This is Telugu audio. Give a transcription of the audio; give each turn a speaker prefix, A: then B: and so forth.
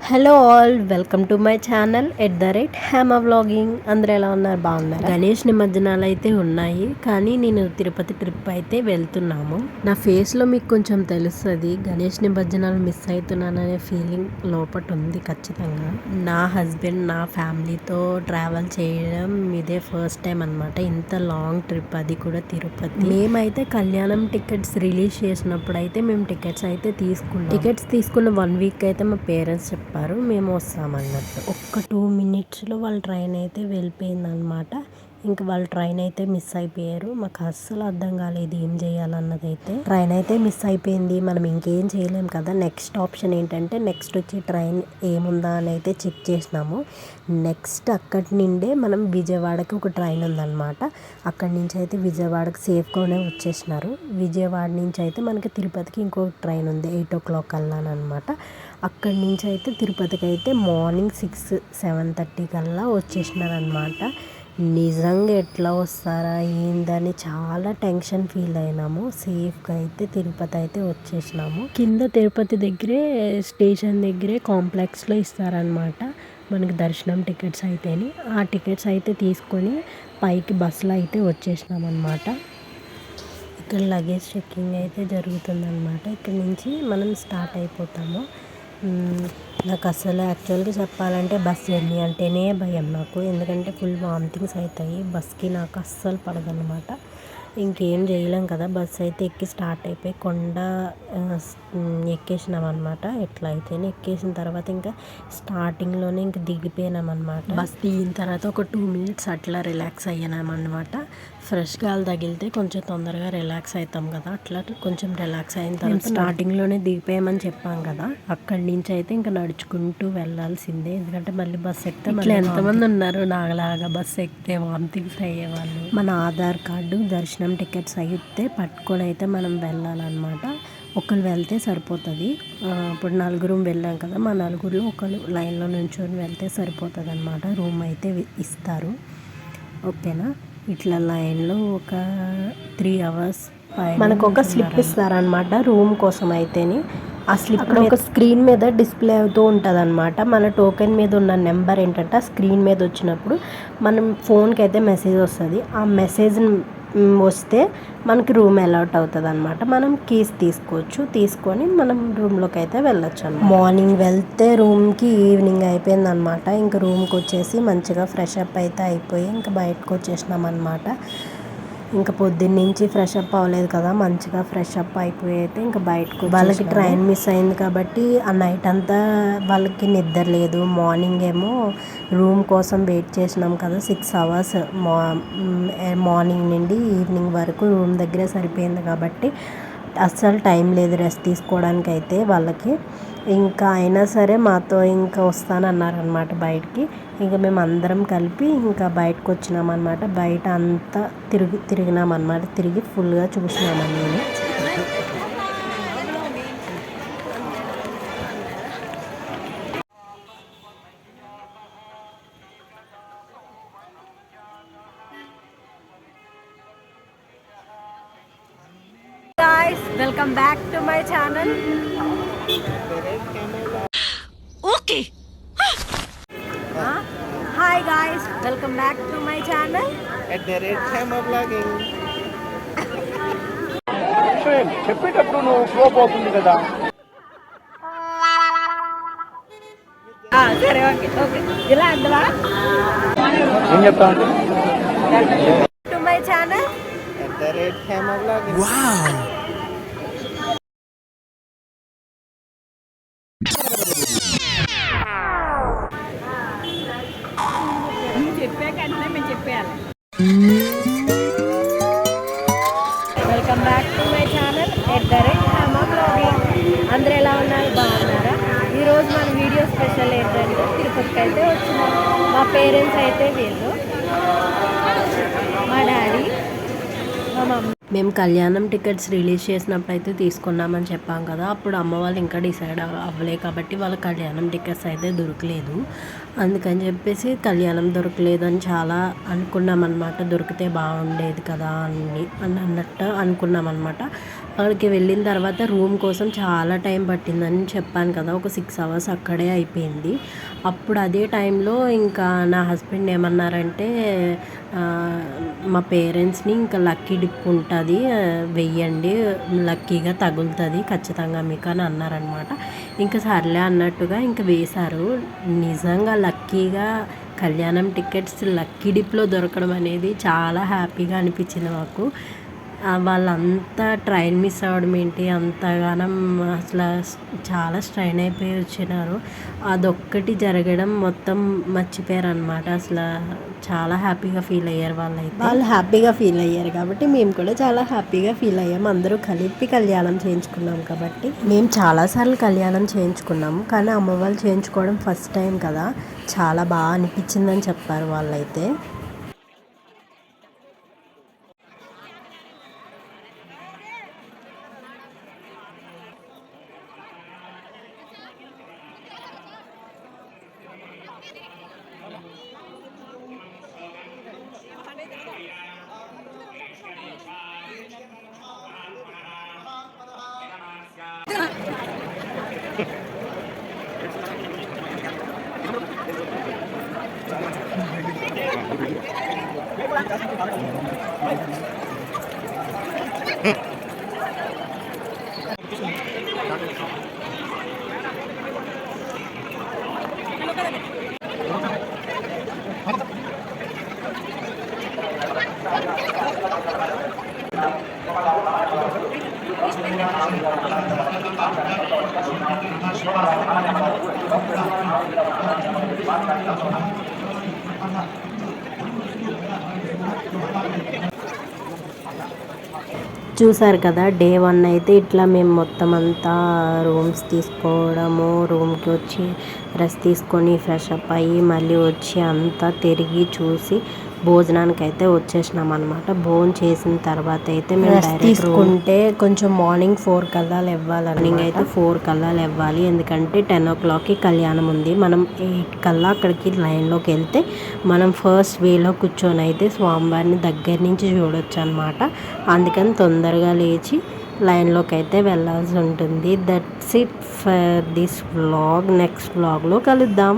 A: Hello all, welcome to my channel @Hema vlogging. అందరూ ఎలా ఉన్నారు? బాగున్నారు. గణేష్ నిమజ్జనాలు అయితే ఉన్నాయి, కానీ నేను తిరుపతి ట్రిప్ అయితే వెళ్తున్నాము. నా ఫేస్లో మీకు కొంచెం తెలుస్తుంది, గణేష్ నిమజ్జనాలు మిస్ అవుతున్నాననే ఫీలింగ్ లోపల ఉంది ఖచ్చితంగా. నా హస్బెండ్ నా ఫ్యామిలీతో ట్రావెల్ చేయడం ఇదే ఫస్ట్ టైం అనమాట. ఇంత లాంగ్ ట్రిప్, అది కూడా తిరుపతి. మేమైతే కళ్యాణం టికెట్స్ రిలీజ్ చేసినప్పుడు అయితే మేము టికెట్స్ అయితే తీసుకున్న 1 వీక్ అయితే మా పేరెంట్స్ చెప్పారు మేము వస్తామన్నట్టు. ఒక్క 2 మినిట్స్లో వాళ్ళ ట్రైన్ అయితే వెళ్ళిపోయిందనమాట. ఇంకా వాళ్ళ ట్రైన్ అయితే మిస్ అయిపోయారు. మాకు అస్సలు అర్థం కాలేదు ఏం చేయాలన్నది. అయితే ట్రైన్ అయితే మిస్ అయిపోయింది, మనం ఇంకేం చేయలేం కదా. నెక్స్ట్ ఆప్షన్ ఏంటంటే నెక్స్ట్ వచ్చే ట్రైన్ ఏముందా అని అయితే చెక్ చేసినాము. నెక్స్ట్ అక్కడి నుండే మనం విజయవాడకి ఒక ట్రైన్ ఉందన్నమాట. అక్కడి నుంచి అయితే విజయవాడకి సేఫ్గానే వచ్చేసినారు. విజయవాడ నుంచి అయితే మనకి తిరుపతికి ఇంకొక ట్రైన్ ఉంది 8 o'clock కల్లా అనమాట. అక్కడి నుంచి అయితే తిరుపతికి అయితే మార్నింగ్ 6-7:30 కల్లా వచ్చేసినారనమాట. నిజంగా ఎట్లా వస్తారా ఏందని చాలా టెన్షన్ ఫీల్ అయినాము. సేఫ్గా అయితే తిరుపతి అయితే వచ్చేసినాము. కింద తిరుపతి దగ్గరే స్టేషన్ దగ్గరే కాంప్లెక్స్లో ఇస్తారనమాట మనకి దర్శనం టికెట్స్ అయితేని. ఆ టికెట్స్ అయితే తీసుకొని పైకి బస్సులో అయితే వచ్చేసినాం అనమాట. ఇక్కడ లగేజ్ చెక్కింగ్ అయితే జరుగుతుందన్నమాట. ఇక్కడ నుంచి మనం స్టార్ట్ అయిపోతాము. నాకు అసలు యాక్చువల్గా చెప్పాలంటే బస్ జర్నీ అంటేనే భయం నాకు, ఎందుకంటే ఫుల్ వామిటింగ్స్ అవుతాయి. బస్కి నాకు అస్సలు పడదన్నమాట. ఇంకేం చేయలేం కదా. బస్ అయితే ఎక్కి స్టార్ట్ అయిపోయి కొండ ఎక్కేసినాం అనమాట. ఎట్లా అయితేనే ఎక్కేసిన తర్వాత ఇంకా స్టార్టింగ్లోనే ఇంకా దిగిపోయినాం అనమాట. బస్ దిగిన తర్వాత ఒక 2 minutes అట్లా రిలాక్స్ అయ్యామన్నమాట. ఫ్రెష్ గాలి తగిలితే కొంచెం తొందరగా రిలాక్స్ అవుతాం కదా, అట్లా కొంచెం రిలాక్స్ అయిన తర్వాత స్టార్టింగ్లోనే దిగిపోయామని చెప్పాం కదా. అక్కడి నుంచి అయితే ఇంకా నడుచుకుంటూ వెళ్ళాల్సిందే, ఎందుకంటే మళ్ళీ బస్ ఎక్కితే మళ్ళీ ఎంతమంది ఉన్నారు నాగలాగా బస్ ఎక్కితే వామిటింగ్స్ అయ్యేవాళ్ళు. మన ఆధార్ కార్డు, దర్శనం టికెట్స్ అయితే పట్టుకొని అయితే మనం వెళ్ళాలన్నమాట. ఒకరు వెళ్తే సరిపోతుంది. ఇప్పుడు 4 వెళ్ళాం కదా, మా 4 ఒకరు లైన్లో నుంచొని వెళ్తే సరిపోతుంది అనమాట. రూమ్ అయితే ఇస్తారు, ఓకేనా. ఇట్లా లైన్లో ఒక 3 hours మనకు ఒక స్లిప్ ఇస్తారనమాట రూమ్ కోసం అయితేని. ఆ స్లిప్ అక్కడ ఒక స్క్రీన్ మీద డిస్ప్లే అవుతూ ఉంటుంది అనమాట. మన టోకెన్ మీద ఉన్న నెంబర్ ఏంటంటే ఆ స్క్రీన్ మీద వచ్చినప్పుడు మనం ఫోన్కి అయితే మెసేజ్ వస్తుంది. ఆ మెసేజ్ వస్తే మనకి రూమ్ అలాట్ అవుతుంది అనమాట. మనం కీస్ తీసుకొని మనం రూమ్లోకి అయితే వెళ్ళొచ్చు అనమాట. మార్నింగ్ వెళ్తే రూమ్కి ఈవినింగ్ అయిపోయింది అనమాట. ఇంకా రూమ్కి వచ్చేసి మంచిగా ఫ్రెష్ అప్ అయితే అయిపోయి ఇంకా బయటకు వచ్చేసినాం అనమాట. ఇంకా పొద్దున్నుంచి ఫ్రెష్ అప్ అవ్వలేదు కదా, మంచిగా ఫ్రెష్ అప్ అయిపోయి అయితే ఇంకా బయటకు వాళ్ళకి ట్రైన్ మిస్ అయింది కాబట్టి ఆ నైట్ అంతా వాళ్ళకి నిద్ర లేదు. మార్నింగ్ ఏమో రూమ్ కోసం వెయిట్ చేసినాం కదా 6 hours, మార్నింగ్ నుండి ఈవినింగ్ వరకు రూమ్ దగ్గరే సరిపోయింది కాబట్టి అస్సలు టైం లేదు రెస్ట్ తీసుకోవడానికి అయితే వాళ్ళకి. ఇంకా అయినా సరే మాతో ఇంకా వస్తానన్నారనమాట బయటికి. ఇంకా మేము అందరం కలిపి ఇంకా బయటకు వచ్చినామన్నమాట. బయట అంతా తిరిగినామన్నమాట. తిరిగి ఫుల్గా చూసినామని నేను. Welcome back to my channel. Okay, hi guys, welcome back to my channel
B: @Hema vlogging. చెప్పేటప్పుడు నువ్వు ఫ్లో పోతుంది కదా.
A: సరే, ఓకే ఓకే, ఇలా అంటవా.
B: ఏం చెప్తాను
A: to my channel
B: @Hema vlogging. Wow,
A: చెప్పాకంటే మేము చెప్పేయాలి. Welcome back to my channel @Hema vlogging. అందరూ ఎలా ఉన్నారు? బాగున్నారా? ఈరోజు మన వీడియో స్పెషల్ ఏంటంటే తిరుపతికి అయితే వచ్చినాం. మా పేరెంట్స్ అయితే వీళ్ళు, మా డాడీ, మా మమ్మీ. మేము కళ్యాణం టికెట్స్ రిలీజ్ చేసినప్పుడు అయితే తీసుకున్నామని చెప్పాం కదా. అప్పుడు అమ్మ వాళ్ళు ఇంకా డిసైడ్ అవ్వలే కాబట్టి వాళ్ళ కళ్యాణం టికెట్స్ అయితే దొరకలేదు. అందుకని చెప్పేసి కళ్యాణం దొరకలేదని చాలా అనుకున్నాం అనమాట. దొరికితే బాగుండేది కదా అని అన్నట్టు అనుకున్నాం అనమాట. అక్కడికి వెళ్ళిన తర్వాత రూమ్ కోసం చాలా టైం పట్టిందని చెప్పాను కదా, ఒక 6 అవర్స్ అక్కడే అయిపోయింది. అప్పుడు అదే టైంలో ఇంకా నా హస్బెండ్ ఏమన్నారంటే మా పేరెంట్స్ని ఇంకా లక్కీ డిప్ ఉంటుంది వెయ్యండి, లక్కీగా తగులుతుంది ఖచ్చితంగా మీకు అని అన్నారనమాట. ఇంకా సర్లే అన్నట్టుగా ఇంకా వేశారు. నిజంగా లక్కీగా కళ్యాణం టికెట్స్ లక్కీ డిప్లో దొరకడం అనేది చాలా హ్యాపీగా అనిపించింది మాకు. వాళ్ళంతా ట్రైన్ మిస్ అవ్వడం ఏంటి, అంతగానం అసలు చాలా స్ట్రైన్ అయిపోయి వచ్చినారు. అదొక్కటి జరగడం మొత్తం మర్చిపోయారు అనమాట. అసలు చాలా హ్యాపీగా ఫీల్ అయ్యారు వాళ్ళు హ్యాపీగా ఫీల్ అయ్యారు కాబట్టి మేము కూడా చాలా హ్యాపీగా ఫీల్ అయ్యాము. అందరూ కలిపి కళ్యాణం చేయించుకున్నాం కాబట్టి. మేము చాలాసార్లు కళ్యాణం చేయించుకున్నాము, కానీ అమ్మ వాళ్ళు చేయించుకోవడం ఫస్ట్ టైం కదా, చాలా బాగా అనిపించిందని చెప్పారు వాళ్ళైతే. చూసారు కదా, డే 1 అయితే ఇట్లా మేము మొత్తం అంతా రూమ్స్ తీసుకోవడము, రూమ్కి వచ్చి రెస్ట్ తీసుకొని ఫ్రెష్ అప్ అయ్యి మళ్ళీ వచ్చి అంతా తిరిగి చూసి భోజనానికి అయితే వచ్చేసినాం అనమాట. భోజనం చేసిన తర్వాత అయితే మేము డైరెక్ట్ తీసుకుంటే కొంచెం మార్నింగ్ 4 కల్లా లేవ్వాలి. మార్నింగ్ అయితే 4 కల్లా లేవ్వాలి, ఎందుకంటే 10 o'clockకి కళ్యాణం ఉంది. మనం 8 కల్లా అక్కడికి లైన్లోకి వెళ్తే మనం ఫస్ట్ వేలో కూర్చొని అయితే స్వామివారిని దగ్గర నుంచి చూడొచ్చు అనమాట. అందుకని తొందరగా లేచి లైన్లోకి అయితే వెళ్ళాల్సి ఉంటుంది. That's it for this vlog. Next వ్లాగ్లో కలుద్దాం.